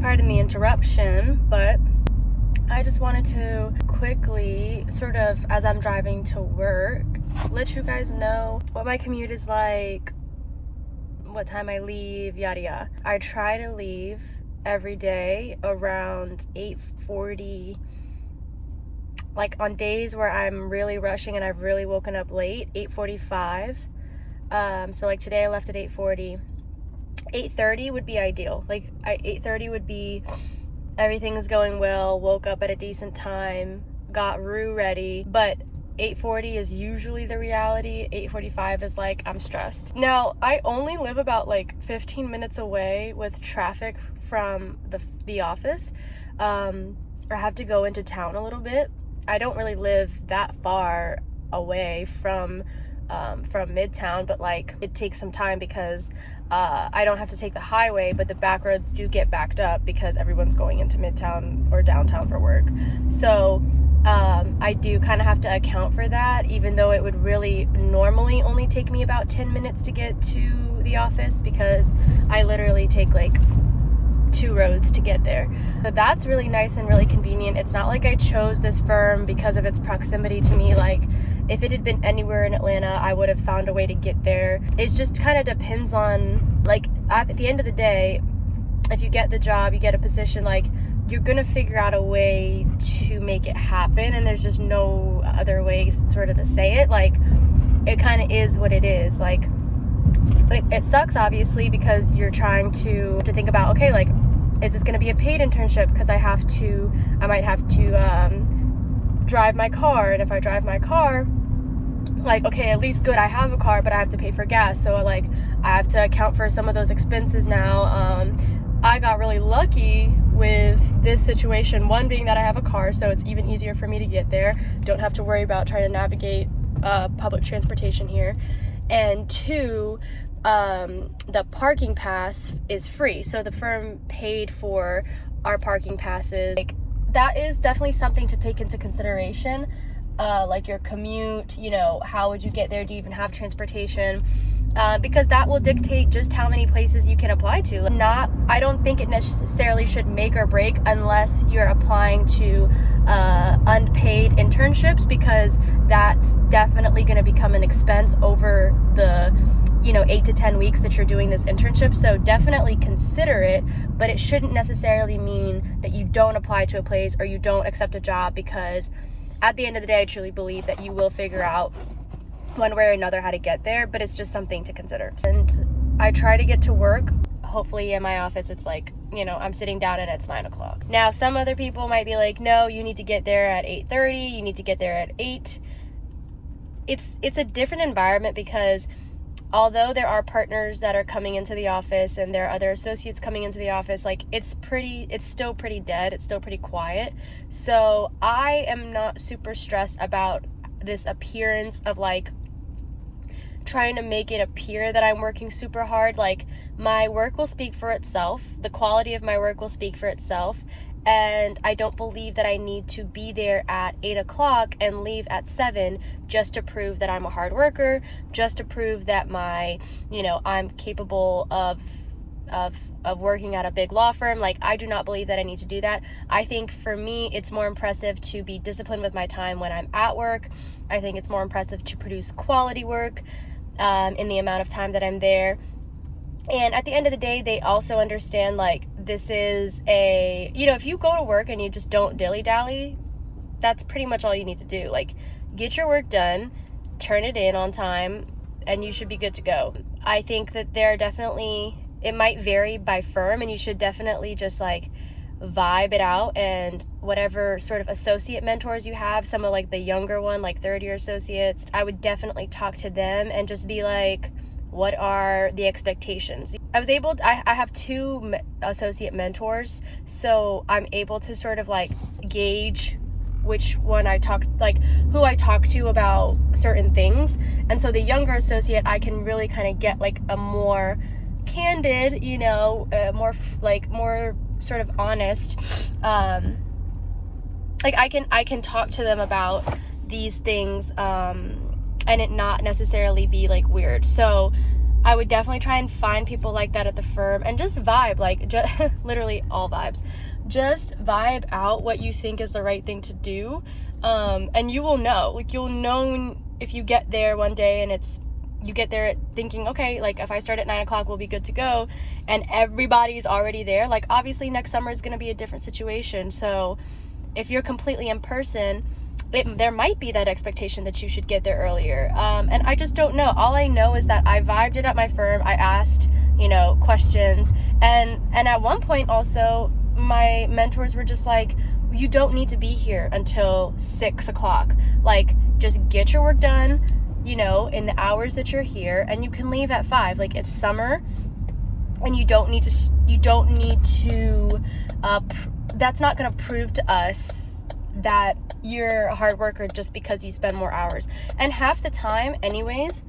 pardon the interruption, but I just wanted to quickly, sort of as I'm driving to work, let you guys know what my commute is like, what time I leave, yada yada. I try to leave every day around 8:40. Like on days where I'm really rushing and I've really woken up late, 8:45. So like today I left at 8:40. 8:30 would be ideal. Like 8:30 would be everything's going well, woke up at a decent time, got Rue ready, but 8:40 is usually the reality. 8:45 is like, I'm stressed. Now, I only live about like 15 minutes away with traffic from the office. I have to go into town a little bit. I don't really live that far away from Midtown, but like it takes some time because I don't have to take the highway, but the back roads do get backed up because everyone's going into Midtown or downtown for work. So I do kind of have to account for that, even though it would really normally only take me about 10 minutes to get to the office because I literally take like 2 roads to get there. So that's really nice and really convenient. It's not like I chose this firm because of its proximity to me. Like if it had been anywhere in Atlanta, I would have found a way to get there. It just kind of depends on, like, at the end of the day, if you get the job, you get a position, like you're gonna figure out a way to make it happen, and there's just no other way sort of to say it. Like it kind of is what it is. Like it sucks obviously because you're trying to think about, okay, like is this going to be a paid internship, because I might have to drive my car, and if I drive my car, like, okay, at least good, I have a car, but I have to pay for gas, so like I have to account for some of those expenses now. I got really lucky with this situation, one being that I have a car, so it's even easier for me to get there, don't have to worry about trying to navigate public transportation here, and 2, the parking pass is free, so the firm paid for our parking passes. Like that is definitely something to take into consideration, like your commute, you know, how would you get there, do you even have transportation, because that will dictate just how many places you can apply to. I don't think it necessarily should make or break unless you're applying to unpaid internships, because that's definitely going to become an expense over the 8 to 10 weeks that you're doing this internship. So definitely consider it, but it shouldn't necessarily mean that you don't apply to a place or you don't accept a job, because at the end of the day, I truly believe that you will figure out one way or another how to get there, but it's just something to consider. And I try to get to work, hopefully in my office, it's like, I'm sitting down and it's 9 o'clock. Now, some other people might be like, no, you need to get there at 8:30, you need to get there at 8. It's a different environment, because although there are partners that are coming into the office and there are other associates coming into the office, like it's still pretty dead, it's still pretty quiet. So I am not super stressed about this appearance of like trying to make it appear that I'm working super hard. Like my work will speak for itself, the quality of my work will speak for itself, and I don't believe that I need to be there at 8 o'clock and leave at 7 just to prove that I'm a hard worker, just to prove that I'm capable of working at a big law firm. Like, I do not believe that I need to do that. I think for me, it's more impressive to be disciplined with my time when I'm at work. I think it's more impressive to produce quality work in the amount of time that I'm there. And at the end of the day, they also understand, like, this is if you go to work and you just don't dilly-dally, that's pretty much all you need to do. Like, get your work done, turn it in on time, and you should be good to go. I think that it might vary by firm, and you should definitely just, like, vibe it out, and whatever sort of associate mentors you have, some of, like, the younger one, like, third-year associates, I would definitely talk to them and just be like, what are the expectations? I have 2 associate mentors, so I'm able to sort of like gauge which one who I talk to about certain things. And so the younger associate, I can really kind of get like a more candid, more sort of honest, like I can talk to them about these things, and it not necessarily be like weird. So I would definitely try and find people like that at the firm and just vibe, like literally all vibes. Just vibe out what you think is the right thing to do. And you will know, like you'll know if you get there one day and you get there thinking, okay, like if I start at 9 o'clock, we'll be good to go. And everybody's already there. Like obviously next summer is going to be a different situation. So if you're completely in person, there might be that expectation that you should get there earlier. And I just don't know. All I know is that I vibed it at my firm. I asked, questions. And at one point also, my mentors were just like, you don't need to be here until 6 o'clock. Like, just get your work done, in the hours that you're here, and you can leave at 5. Like, it's summer, and you don't need to, that's not going to prove to us that you're a hard worker just because you spend more hours. And half the time anyways,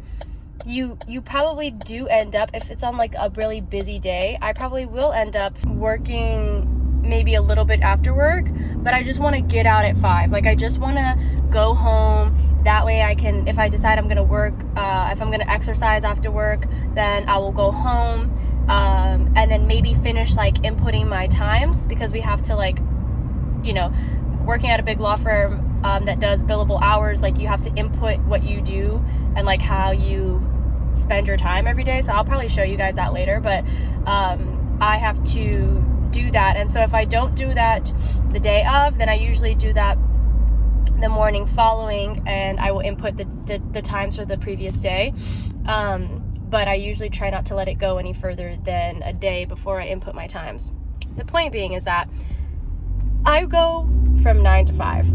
you probably do end up, if it's on like a really busy day, I probably will end up working maybe a little bit after work, but I just want to get out at 5. Like I just want to go home. That way I can, if I decide I'm going to work, if I'm going to exercise after work, then I will go home, and then maybe finish like inputting my times, because we have to like, working at a big law firm that does billable hours, like you have to input what you do and like how you spend your time every day. So I'll probably show you guys that later, but I have to do that. And so if I don't do that the day of, then I usually do that the morning following, and I will input the times for the previous day. But I usually try not to let it go any further than a day before I input my times. The point being is that I go from 9 to 5,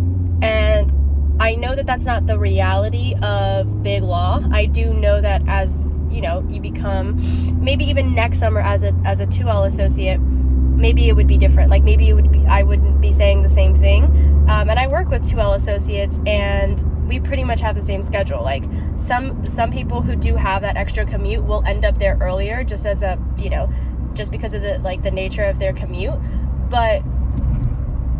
and I know that that's not the reality of big law. I do know that as you become, maybe even next summer as a 2L associate, maybe it would be different. Like maybe I wouldn't be saying the same thing. And I work with 2L associates, and we pretty much have the same schedule. Like some people who do have that extra commute will end up there earlier, just as a just because of the nature of their commute. But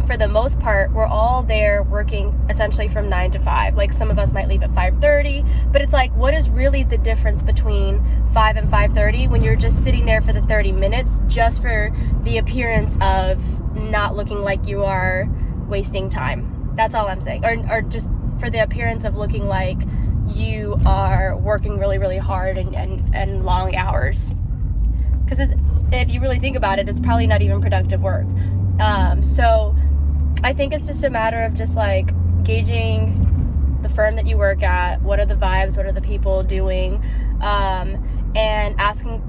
for the most part, we're all there working essentially from 9 to 5. Like some of us might leave at 5:30, but it's like, what is really the difference between 5 and 5:30 when you're just sitting there for the 30 minutes just for the appearance of not looking like you are wasting time? That's all I'm saying. Or just for the appearance of looking like you are working really, really hard and long hours. Because if you really think about it, it's probably not even productive work. So I think it's just a matter of just like gauging the firm that you work at. What are the vibes? What are the people doing? And asking,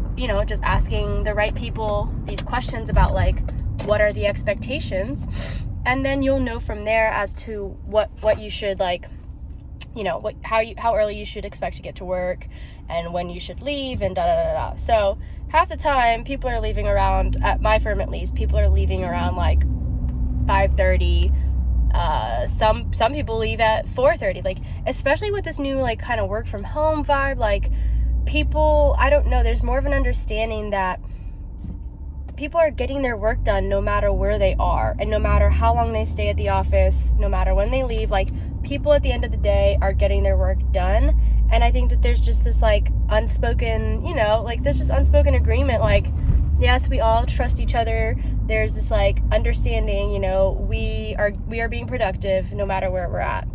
just asking the right people these questions about like, what are the expectations? And then you'll know from there as to what you should like, how early you should expect to get to work and when you should leave and da. So half the time people are leaving around, at my firm at least, people are leaving around like 5:30. Some people leave at 4:30. Like, especially with this new like kind of work from home vibe, like people, I don't know, there's more of an understanding that people are getting their work done no matter where they are, and no matter how long they stay at the office, no matter when they leave. Like, people at the end of the day are getting their work done. And I think that there's just this like unspoken, there's just unspoken agreement. Like, yes, we all trust each other. There's this like understanding, we are being productive no matter where we're at.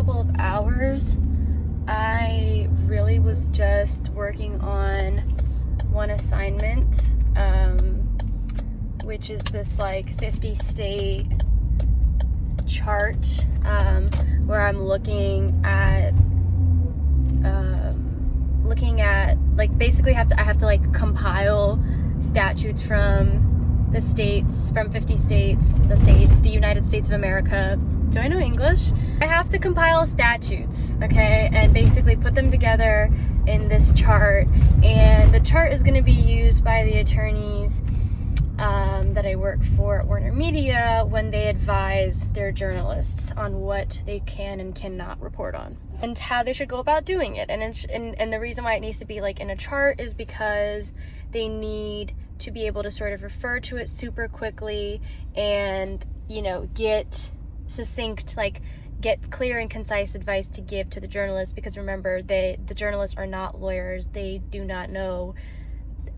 couple of hours, I really was just working on one assignment, which is this like 50 state chart, where I'm looking at like basically I have to like compile statutes from the states, from 50 states, the United States of America. Do I know English? I have to compile statutes, okay, and basically put them together in this chart, and the chart is going to be used by the attorneys that I work for at Warner Media when they advise their journalists on what they can and cannot report on and how they should go about doing it. And the reason why it needs to be like in a chart is because they need to be able to sort of refer to it super quickly and, you know, get succinct, like get clear and concise advice to give to the journalists, because remember, the journalists are not lawyers. They do not know,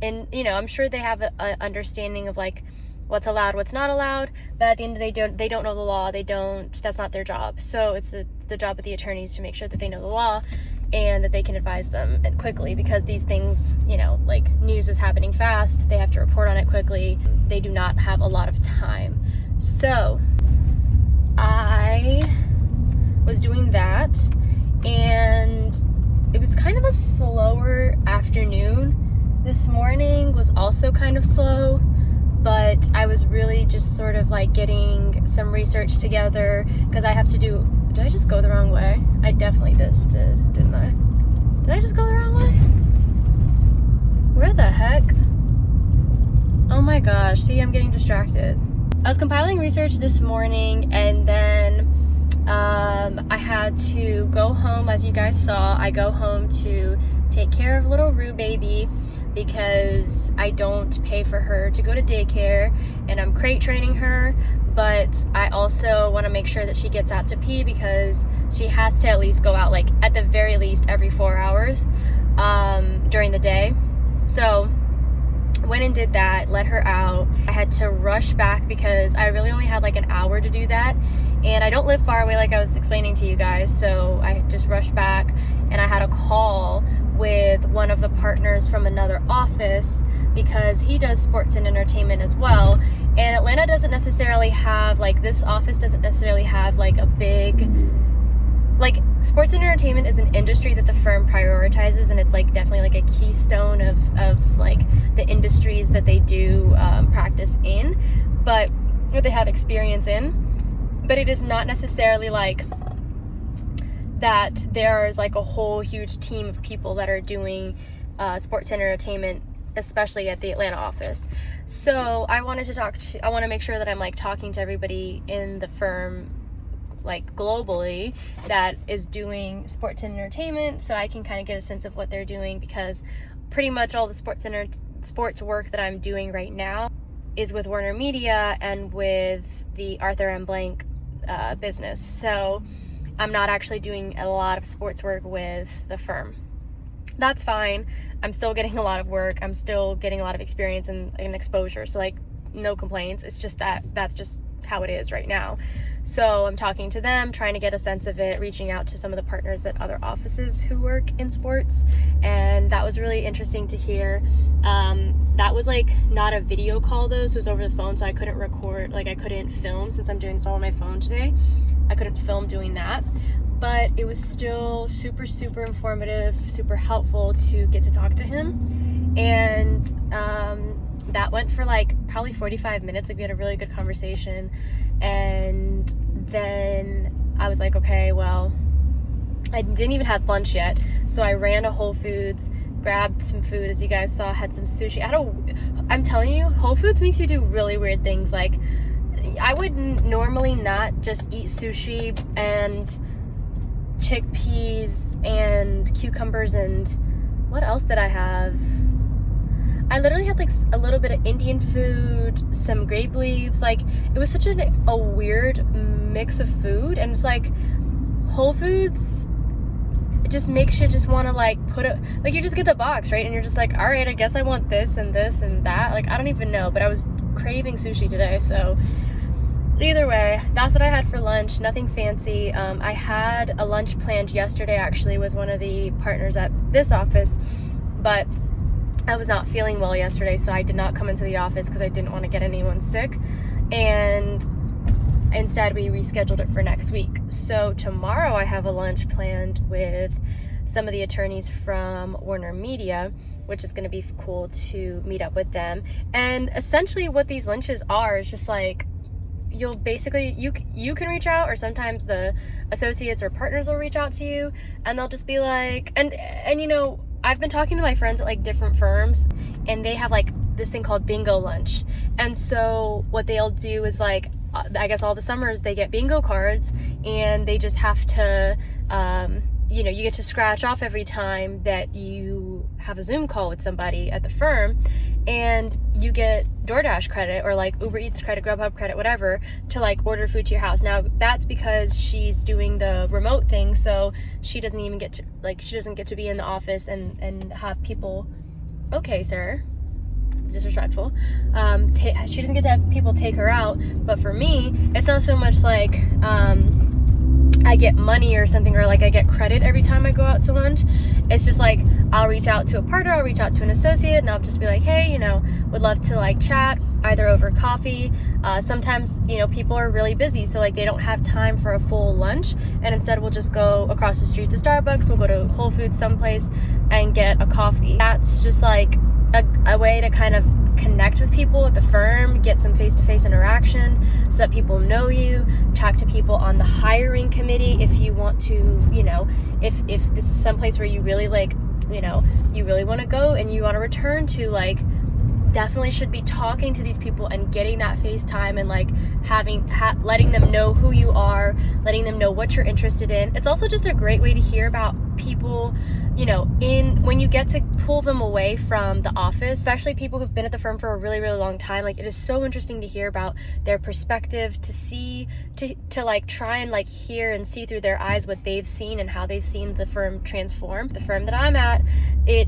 and you know, I'm sure they have a understanding of like what's allowed, what's not allowed, but at the end of the day, they don't know the law. That's not their job. So it's the job of the attorneys to make sure that they know the law and that they can advise them quickly, because these things, you know, like news is happening fast. They have to report on it quickly. They do not have a lot of time. So I was doing that, and it was kind of a slower afternoon. This morning was also kind of slow, but I was really just sort of like getting some research together, because I have to do, did I just go the wrong way? I definitely just did, didn't I? Did I just go the wrong way? Where the heck? Oh my gosh, see, I'm getting distracted. I was compiling research this morning, and then I had to go home. As you guys saw, I go home to take care of little Rue baby, because I don't pay for her to go to daycare, and I'm crate training her, but I also want to make sure that she gets out to pee, because she has to at least go out, like at the very least every 4 hours during the day. So went and did that, let her out. I had to rush back because I really only had like an hour to do that, and I don't live far away like I was explaining to you guys, so I just rushed back, and I had a call with one of the partners from another office, because he does sports and entertainment as well, and Atlanta doesn't necessarily have, like, this office doesn't necessarily have like a big, like, sports and entertainment is an industry that the firm prioritizes, and it's like definitely like a keystone of like the industries that they do practice in, but or they have experience in, but it is not necessarily like that there's like a whole huge team of people that are doing sports and entertainment, especially at the Atlanta office. So I want to make sure that I'm like talking to everybody in the firm, like globally, that is doing sports and entertainment, so I can kind of get a sense of what they're doing, because pretty much all the sports work that I'm doing right now is with Warner Media and with the Arthur M. Blank business. So I'm not actually doing a lot of sports work with the firm. That's fine. I'm still getting a lot of work. I'm still getting a lot of experience and exposure. So like, no complaints. It's just that's just how it is right now. So I'm talking to them, trying to get a sense of it, reaching out to some of the partners at other offices who work in sports, and that was really interesting to hear. That was like not a video call though, so it was over the phone, so I couldn't record, like I couldn't film, since I'm doing this all on my phone today. I couldn't film doing that, but it was still super, super informative, super helpful to get to talk to him. And that went for like probably 45 minutes. Like, we had a really good conversation, and then I was like, okay, well, I didn't even have lunch yet, so I ran to Whole Foods, grabbed some food, as you guys saw, had some sushi. I'm telling you, Whole Foods makes you do really weird things. Like, I would normally not just eat sushi and chickpeas and cucumbers, and what else did I have? I literally had like a little bit of Indian food, some grape leaves. Like, it was such a weird mix of food, and it's like Whole Foods, it just makes you just want to like put it, like, you just get the box, right? And you're just like, all right, I guess I want this and this and that. Like, I don't even know, but I was craving sushi today, so either way, that's what I had for lunch. Nothing fancy. I had a lunch planned yesterday actually with one of the partners at this office, but I was not feeling well yesterday, so I did not come into the office because I didn't want to get anyone sick, and instead we rescheduled it for next week. So tomorrow I have a lunch planned with some of the attorneys from Warner Media, which is going to be cool to meet up with them. And essentially what these lunches are is just like, you'll basically, you can reach out, or sometimes the associates or partners will reach out to you, and they'll just be like, and you know, I've been talking to my friends at like different firms, and they have like this thing called bingo lunch. And so what they'll do is like, I guess all the summers they get bingo cards, and they just have to, you know, you get to scratch off every time that you have a Zoom call with somebody at the firm, and you get DoorDash credit or like Uber Eats credit, Grubhub credit, whatever, to like order food to your house. Now that's because she's doing the remote thing, so she doesn't even get to, like, she doesn't get to be in the office and have people, okay sir, disrespectful, she doesn't get to have people take her out. But for me, it's not so much like I get money or something, or like I get credit every time I go out to lunch. It's just like, I'll reach out to a partner, I'll reach out to an associate, and I'll just be like, hey, you know, would love to like chat either over coffee. Sometimes, you know, people are really busy, so like they don't have time for a full lunch, and instead we'll just go across the street to Starbucks, we'll go to Whole Foods someplace and get a coffee. That's just like a way to kind of connect with people at the firm, get some face-to-face interaction so that people know you, talk to people on the hiring committee if you want to, you know, if this is someplace where you really like, you know, you really want to go and you want to return to, like, definitely should be talking to these people and getting that FaceTime and like letting them know who you are, letting them know what you're interested in. It's also just a great way to hear about people, you know, when you get to pull them away from the office, especially people who've been at the firm for a really, really long time. Like, it is so interesting to hear about their perspective, to see, to like try and like hear and see through their eyes what they've seen and how they've seen the firm transform. The firm that I'm at, it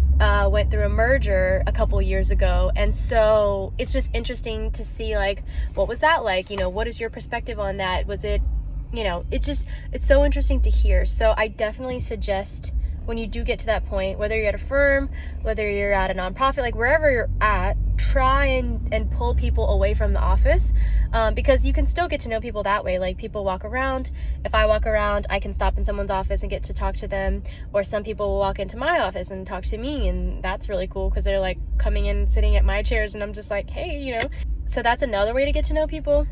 went through a merger a couple years ago, and so it's just interesting to see like, what was that like? You know, what is your perspective on that? Was it, you know, it's so interesting to hear. So I definitely suggest, when you do get to that point, whether you're at a firm, whether you're at a nonprofit, like wherever you're at, try and pull people away from the office, because you can still get to know people that way. Like, people walk around. If I walk around, I can stop in someone's office and get to talk to them, or some people will walk into my office and talk to me, and that's really cool because they're like coming in, sitting at my chairs, and I'm just like, hey, you know. So that's another way to get to know people.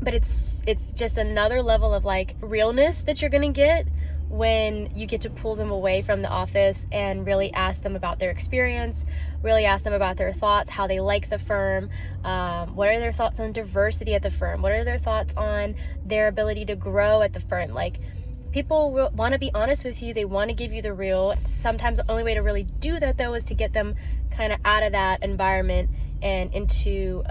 But it's just another level of like realness that you're gonna get when you get to pull them away from the office and really ask them about their experience, really ask them about their thoughts, how they like the firm, what are their thoughts on diversity at the firm, what are their thoughts on their ability to grow at the firm. Like, people want to be honest with you, they want to give you the real. Sometimes the only way to really do that, though, is to get them kind of out of that environment and into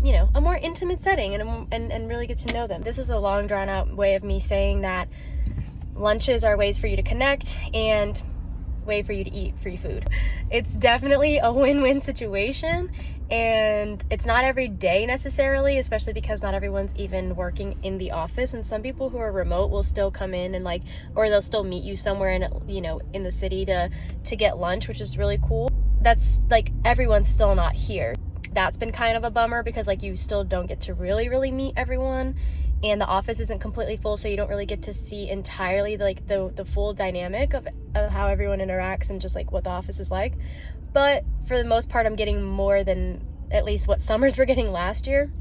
you know, a more intimate setting, and really get to know them. This is a long drawn out way of me saying that lunches are ways for you to connect and way for you to eat free food. It's definitely a win-win situation, and it's not every day necessarily, especially because not everyone's even working in the office, and some people who are remote will still come in and like, or they'll still meet you somewhere in, you know, in the city to get lunch, which is really cool. That's like, everyone's still not here. That's been kind of a bummer because like, you still don't get to really meet everyone, and the office isn't completely full, so you don't really get to see entirely like the full dynamic of how everyone interacts and just like what the office is like. But for the most part, I'm getting more than at least what summers were getting last year,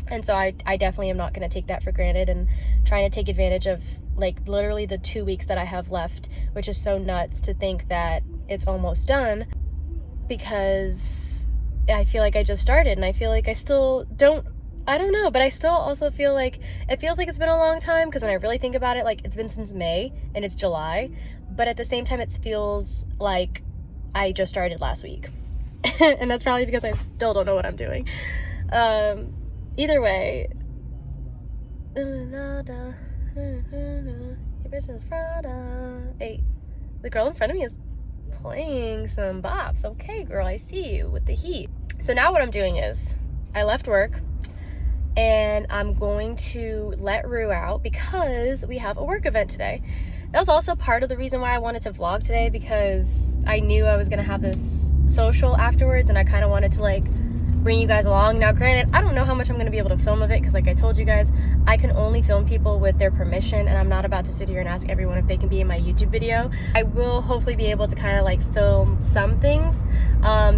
and so I definitely am not going to take that for granted, and trying to take advantage of like literally the 2 weeks that I have left, which is so nuts to think that it's almost done, because I feel like I just started, and I feel like I still don't, I don't know, but I still also feel like it feels like it's been a long time, because when I really think about it, like, it's been since May and it's July, but at the same time it feels like I just started last week. And that's probably because I still don't know what I'm doing. Either way, your business Prada. Hey, the girl in front of me is playing some bops. Okay, girl, I see you with the heat. So now what I'm doing is, I left work, and I'm going to let Rue out because we have a work event today. That was also part of the reason why I wanted to vlog today, because I knew I was gonna have this social afterwards, and I kind of wanted to like bring you guys along. Now granted, I don't know how much I'm gonna be able to film of it, because like I told you guys, I can only film people with their permission, and I'm not about to sit here and ask everyone if they can be in my YouTube video. I will hopefully be able to kind of like film some things.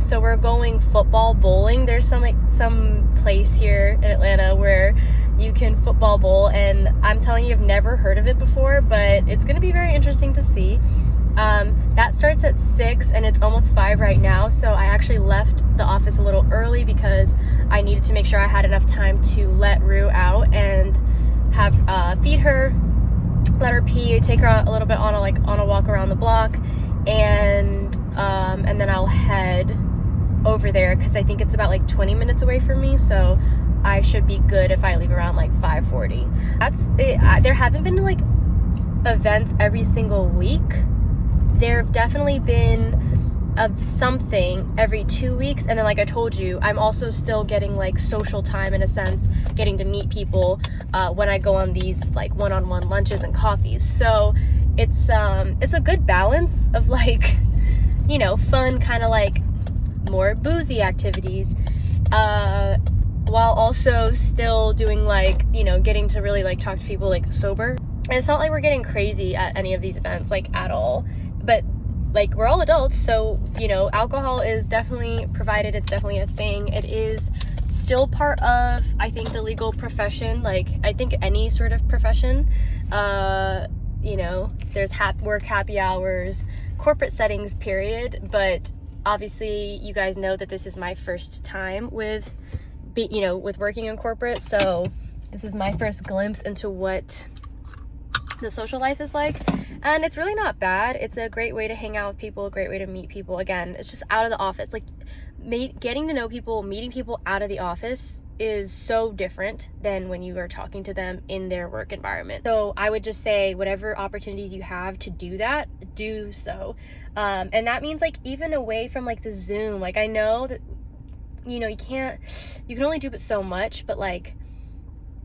So we're going football bowling. There's some place here in Atlanta where you can football bowl, and I'm telling you, I've never heard of it before, but it's gonna be very interesting to see. That starts at 6 and it's almost 5 right now, so I actually left the office a little early because I needed to make sure I had enough time to let Rue out and have feed her, let her pee, take her out a little bit on a walk around the block, and then I'll head over there because I think it's about like 20 minutes away from me, so I should be good if I leave around like 5:40. That's it. There haven't been like events every single week. There have definitely been of something every 2 weeks, and then like I told you, I'm also still getting like social time in a sense, getting to meet people when I go on these like one-on-one lunches and coffees. So it's a good balance of like, you know, fun kind of like more boozy activities, while also still doing like, you know, getting to really like talk to people like sober. And it's not like we're getting crazy at any of these events like at all, but like we're all adults, so you know, alcohol is definitely provided. It's definitely a thing. It is still part of, I think, the legal profession. Like I think any sort of profession, you know, there's work happy hours, corporate settings, period. But obviously you guys know that this is my first time with working in corporate, so this is my first glimpse into what the social life is like, and it's really not bad. It's a great way to hang out with people, a great way to meet people. Again, it's just out of the office. Like getting to know people, meeting people out of the office is so different than when you are talking to them in their work environment. So I would just say whatever opportunities you have to do that, do so. And that means like even away from like the Zoom, like I know that, you know, you can only do but so much, but like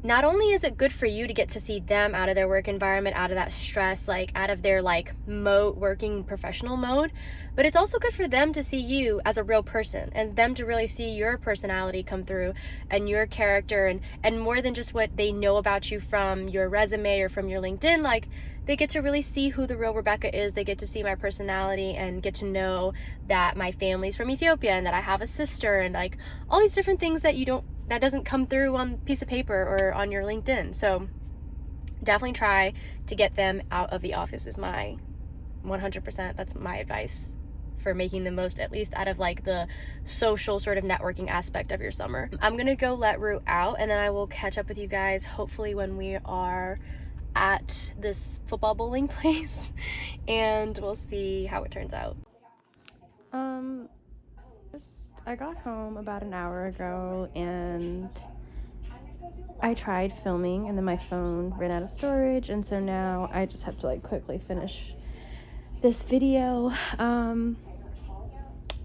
not only is it good for you to get to see them out of their work environment, out of that stress, like out of their like working professional mode, but it's also good for them to see you as a real person, and them to really see your personality come through and your character, and more than just what they know about you from your resume or from your LinkedIn. Like they get to really see who the real Rebecca is. They get to see my personality and get to know that my family's from Ethiopia and that I have a sister, and like all these different things that doesn't come through on a piece of paper or on your LinkedIn. So definitely try to get them out of the office is my 100%. That's my advice for making the most, at least out of like the social sort of networking aspect of your summer. I'm gonna go let Rue out, and then I will catch up with you guys hopefully when we are at this football bowling place, and we'll see how it turns out. I got home about an hour ago, and I tried filming, and then my phone ran out of storage, and so now I just have to like quickly finish this video.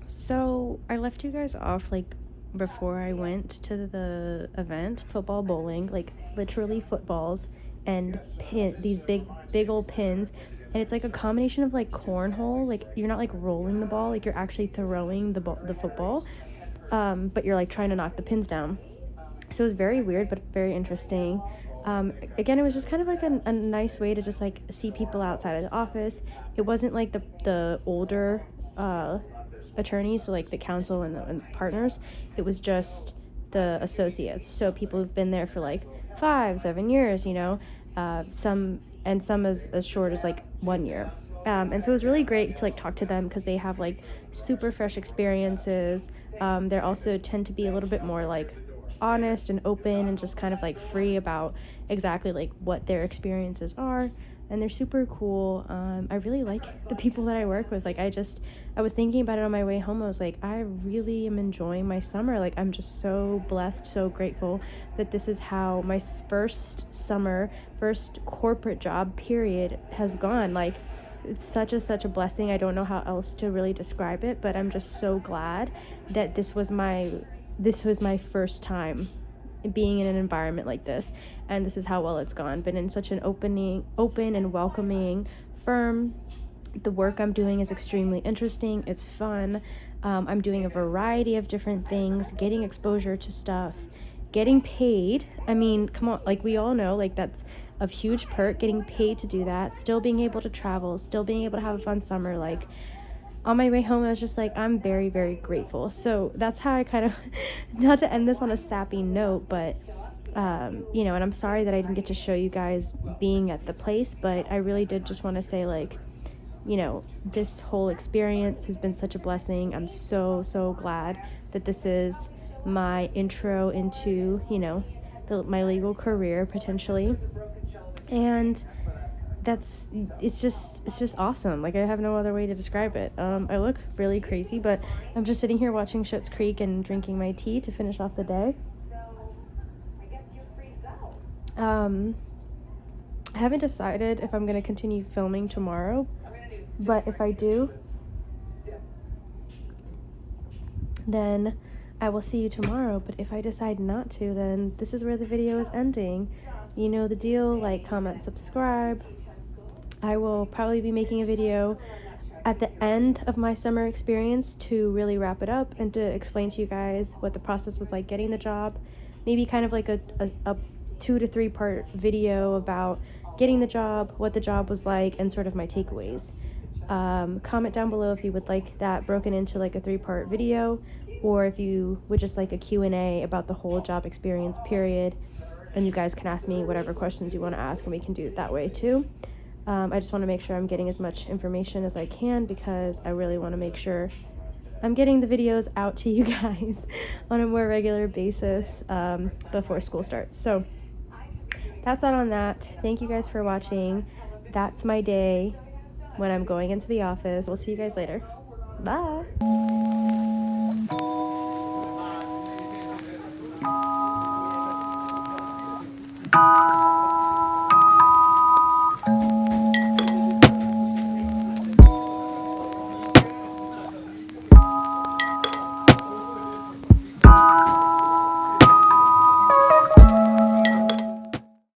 So I left you guys off like before I went to the event, football bowling, like literally footballs and these big old pins, and it's like a combination of like cornhole, like you're not like rolling the ball, like you're actually throwing the football, but you're like trying to knock the pins down. So it was very weird but very interesting. Again, it was just kind of like a nice way to just like see people outside of the office. It wasn't like the older attorneys, so like the counsel and the partners. It was just the associates, so people who've been there for like 5-7 years, you know, some as short as like 1 year. And so it was really great to like talk to them because they have like super fresh experiences. They also tend to be a little bit more like honest and open and just kind of like free about exactly like what their experiences are, and they're super cool. I really like the people that I work with. Like I was thinking about it on my way home. I was like, I really am enjoying my summer. Like I'm just so blessed, so grateful that this is how my first corporate job period has gone. Like it's such a blessing. I don't know how else to really describe it, but I'm just so glad that this was my first time being in an environment like this, and this is how well it's gone. Been in such an open and welcoming firm. The work I'm doing is extremely interesting. It's fun. I'm doing a variety of different things, getting exposure to stuff, getting paid. I mean, come on, like we all know, like that's a huge perk, getting paid to do that, still being able to travel, still being able to have a fun summer. Like on my way home, I was just like, I'm very, very grateful. So that's how I kind of, not to end this on a sappy note, but you know, and I'm sorry that I didn't get to show you guys being at the place, but I really did just want to say, like, you know, this whole experience has been such a blessing. I'm so glad that this is my intro into, you know, my legal career potentially. And it's just awesome. Like, I have no other way to describe it. I look really crazy, but I'm just sitting here watching Schitt's Creek and drinking my tea to finish off the day. I haven't decided if I'm going to continue filming tomorrow, but if I do, then I will see you tomorrow. But if I decide not to, then this is where the video is ending. You know the deal. Like, comment, subscribe. I will probably be making a video at the end of my summer experience to really wrap it up and to explain to you guys what the process was like getting the job. Maybe kind of like a 2 to 3 part video about getting the job, what the job was like, and sort of my takeaways. Comment down below if you would like that broken into like a 3-part video, or if you would just like a Q&A about the whole job experience period, and you guys can ask me whatever questions you want to ask, and we can do it that way too. I just want to make sure I'm getting as much information as I can, because I really want to make sure I'm getting the videos out to you guys on a more regular basis before school starts. So that's all on that. Thank you guys for watching. That's my day when I'm going into the office. We'll see you guys later. Bye.